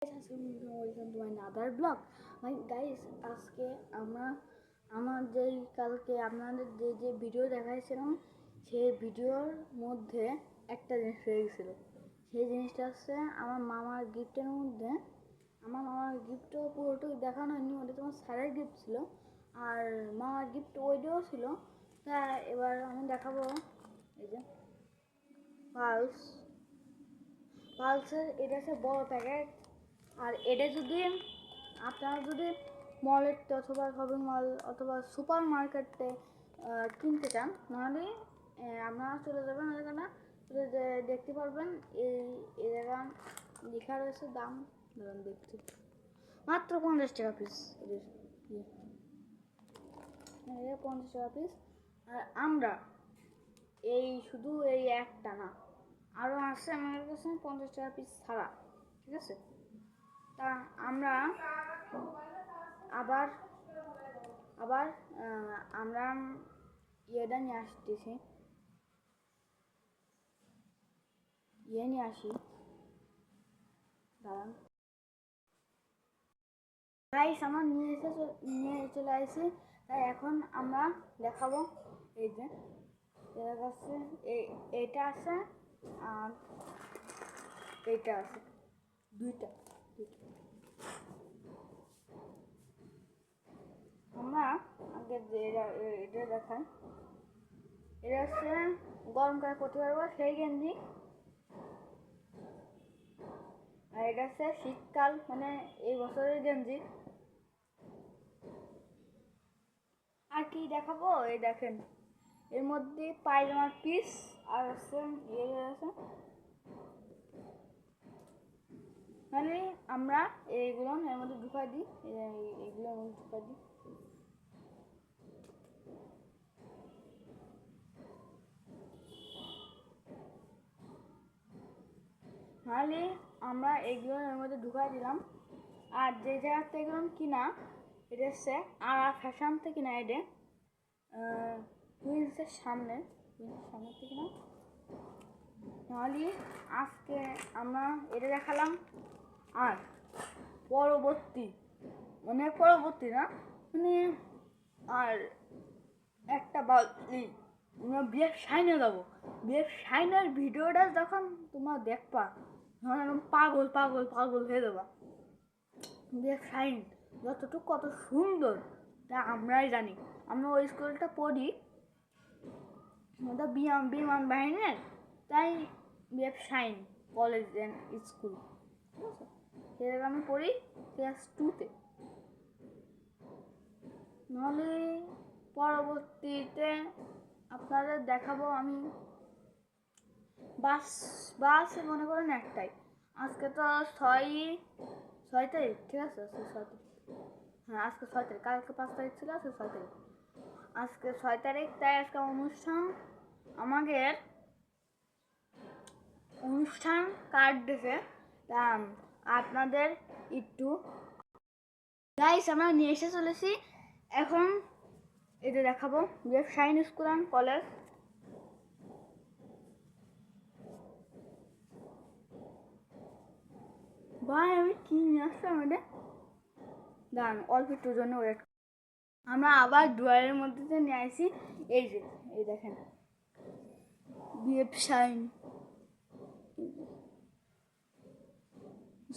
Welcome to my other blog. Guys, আজকে আমার কালকে আপনাদের যে ভিডিও দেখাইছিলাম সেই ভিডিওর মধ্যে একটা জিনিস হয়ে গেছিল। সেই জিনিসটা হচ্ছে আমার মামার গিফটের মধ্যে। আমার মামার গিফটও পুরোটাই দেখানো হয়নি, ওটা তোমার স্যারের গিফট ছিল, আর মামার গিফট ওইটাও ছিল। তা এবার আমি দেখাবো। এই যে পালসের এটা হচ্ছে বড় প্যাকেট। আর এটা যদি আপনারা যদি মলের অথবা শপিং মল অথবা সুপার মার্কেটে কিনতে চান, নাহলে আপনারা চলে যাবেন এখানে, দেখতে পারবেন এই জায়গা লেখা রয়েছে দাম। ধরুন দেখতে মাত্র 50 টাকা পিস। 50 টাকা পিস। আর আমরা শুধু এই একটা না, আরও আছে আমাদের কাছে 50 টাকা পিস ছাড়া, ঠিক আছে? তা আমরা আবার আবার আমরা ইয়েটা নিয়ে আসতেছি, নিয়ে আসি। দাঁড়ান গাইস, আমার নিয়ে চলে আসি। তাই এখন আমরা দেখাবো। এই যে এর কাছে এইটা আছে আর এইটা আছে, দুইটা। আমরা আগে যে এটা দেখাই, এটা হচ্ছে গরমকালে পড়তে পারবো সেই গেঞ্জি। আর এটা হচ্ছে শীতকাল, মানে এই বছরের গেঞ্জি। আর কি দেখাবো, এই দেখেন এর মধ্যে পায়জামার পিস আর আছে আছে। মানে আমরা এইগুলো এর মধ্যে ঢুকাই দিই, এইগুলো এর মধ্যে ঢুকাই দিই। নাহলে আমরা এগুলো এর মধ্যে ঢুকাই দিলাম। আর যে জায়গার থেকে এগুলো কিনা, এটা হচ্ছে আর ফ্যাশন থেকে কিনা, এটা কুইন্সের সামনে থেকে না। নাহলে আজকে আমরা এটা দেখালাম। আর পরবর্তী না, মানে আর একটা আমরা বিয়ের সাইনে যাবো। বিয়ের সাইনের ভিডিওটা যখন তোমরা দেখবা, তখন পাগল পাগল পাগল হয়ে যাবা। বিয়ের সাইন যতটুকু কত সুন্দর তা আমরাই জানি। আমরা ওই স্কুলটা পড়ি, ওটা বিমান বাহিনীর, তাই BF Shaheen college and school, ঠিক আছে? সেটা আমি পড়ি ক্লাস 2-তে। নাহলে পরবর্তীতে আপনাদের দেখাবো আমি বাস মনে করেন একটাই। আজকে তো 6 তারিখ, ঠিক আছে? আজকে 6 তারিখ, হ্যাঁ আজকে 6 তারিখ, কালকে 5 তারিখ ছিল, আজকে 6 তারিখ। আজকে 6 তারিখ, তাই আজকে আমাদের অনুষ্ঠান কার্ড দিয়েছে। তা আপনাদের একটু গাইস আমরা নিয়ে এসে চলেছি। এখন এটা দেখাবো, BF Shaheen school and college. ভাই আমি কি নিয়ে আসলাম এটা, দাঁড়ান অল্প একটুর জন্য ওয়েট। আমরা আবার ড্রয়ারের মধ্যে নিয়ে আসি। এই যে এই দেখেন BF Shaheen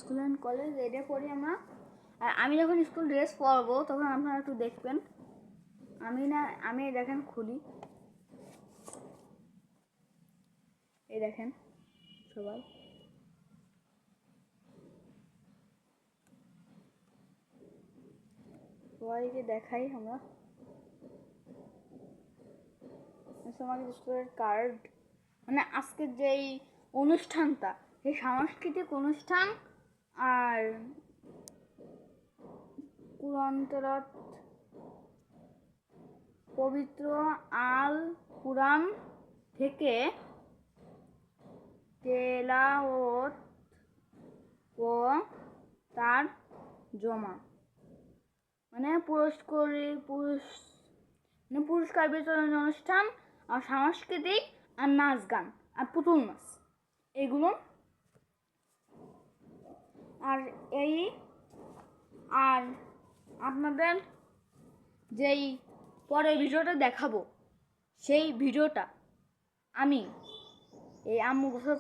school and college, এটা পড়ি আমরা। আর আমি যখন স্কুল ড্রেস পরবো তখন আপনারা একটু দেখবেন। আমি দেখেন খুলি, এই দেখেন সবাইকে দেখাই আমরা। আমাদের স্কুলের কার্ড, মানে আজকের যেই অনুষ্ঠানটা, সেই সাংস্কৃতিক অনুষ্ঠান আর কুরআন পবিত্র আল কুরআন থেকে তেলাওয়াত ও তার জমা, মানে পুরস্কার বিতরণ অনুষ্ঠান আর সাংস্কৃতিক আর নাচ গান আর পুতুল নাচ, এগুলো। আর আর আপনাদের যেই পরে ভিডিওটা দেখাবো সেই ভিডিওটা আমি এই আম্মু গোসল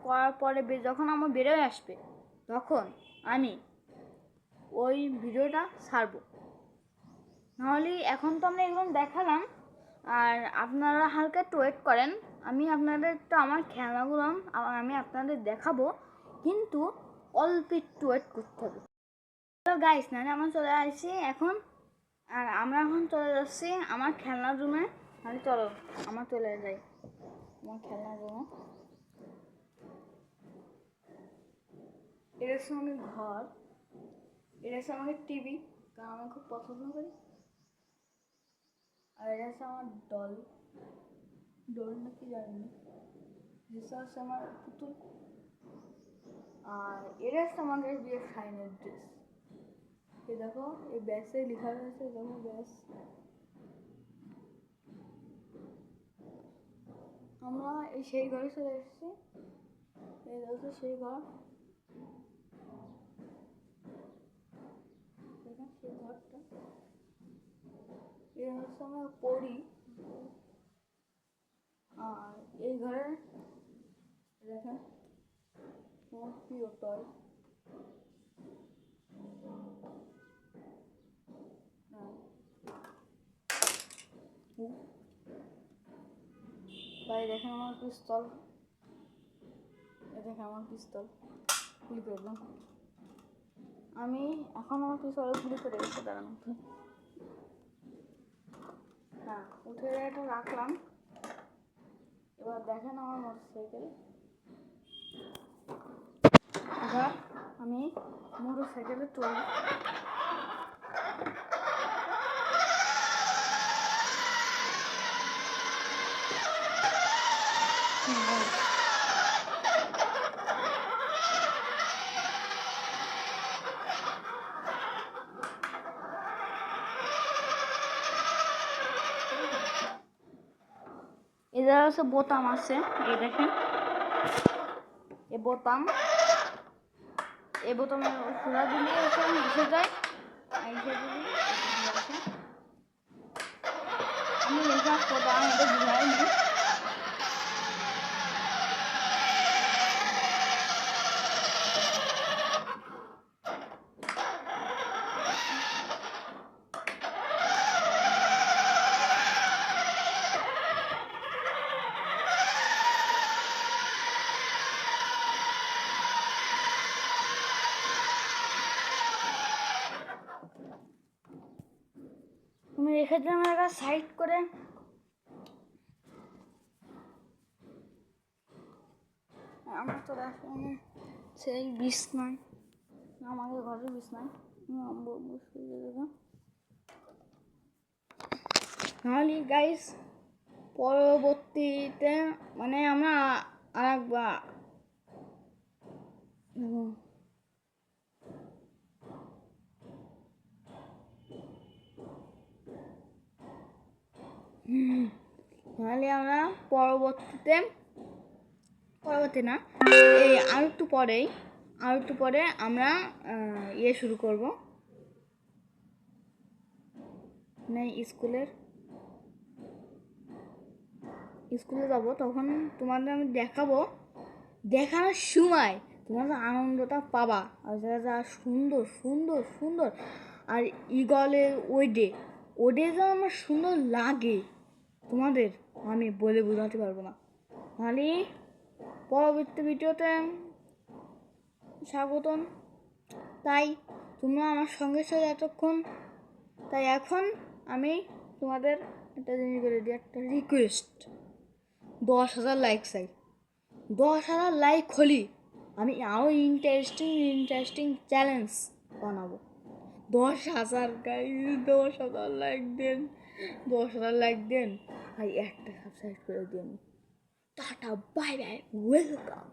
করার পরে যখন আমার বেরোয় আসবে তখন আমি ওই ভিডিওটা ছাড়বো। নাহলে এখন তো আমরা এগুলো দেখালাম, আর আপনারা হালকা একটু ওয়েট করেন, আমি আপনাদের একটু আমার খেলনাগুলো আমি আপনাদের দেখাবো, কিন্তু অল্প একটু ওয়েট করতে হবে। তো গাইস না আমরা চলে আসছি এখন, আর আমরা এখন চলে যাচ্ছি আমার খেলনার রুমে। আমি চলো আমার চলে যাই আমার খেলনার রুমে। এটা হচ্ছে আমার ঘর, এটা হচ্ছে আমাকে টিভি, কারণ আমি খুব পছন্দ করি। আর এটা হচ্ছে আমার ডল নাকি জানি না, এটা হচ্ছে আমার পুতুল। আর এটা হচ্ছে আমাদের বিয়ের ফাইনাল ড্রেস। এই দেখো এই ব্যাসে লেখা রয়েছে, দেখো ব্যাস। আমরা এই সেই ঘরে চলে এসেছি, এই দেখো সেই ঘর, সেই ঘরটা। এটা হচ্ছে আমরা পড়ি। আর এই ঘরে দেখেন আমার প্রিয় টয়। ভাই দেখেন আমার পিস্তল, দেখেন আমার পিস্তল গুলি করলাম আমি। এখন আমার পিস্তল গুলি করে রেখে দাঁড়ানো, হ্যাঁ উঠে এটা রাখলাম। এবার দেখেন আমার মোটরসাইকেল, এবার আমি মোটরসাইকেলে চলি। এদের হচ্ছে বোতাম আছে, এই দেখেন এই বোতামে খোলা দিলে এসে যায়। আমি লেখা বোতাম এটা বুঝাইনি। আমি রেখে দিলাম একটা সাইড করে। আমরা চলে আসলাম সেই বিছনায়, আমাদের ঘরের বিছনায় শুয়ে দেবো। নাহলে গাইস পরবর্তীতে মানে আমরা আরেকবার নাহলে আমরা পরবর্তী না এই আর একটু পরে আমরা শুরু করব, মানে স্কুলে যাব। তখন তোমাদের আমি দেখানোর সময় তোমরা আনন্দটা পাবা, আর যা সুন্দর সুন্দর সুন্দর। আর ইগলের ওডে যে আমার সুন্দর লাগে তোমাদের আমি বলে বোঝাতে পারবো না। তাহলে পরবর্তী ভিডিওতে স্বাগতম। তাই তোমরা আমার সঙ্গে এতক্ষণ, তাই এখন আমি তোমাদের একটা জিনিস বলে দিই, একটা রিকোয়েস্ট। 10,000 লাইক চাই। 10,000 লাইক হলি আমি আরও ইন্টারেস্টিং চ্যালেঞ্জ বানাবো। 10,000 গাইস, 10,000 লাইক দেন, 10,000 লাইক দেন, আর একটা সাবস্ক্রাইব করে দিন। Tata bye bye, welcome.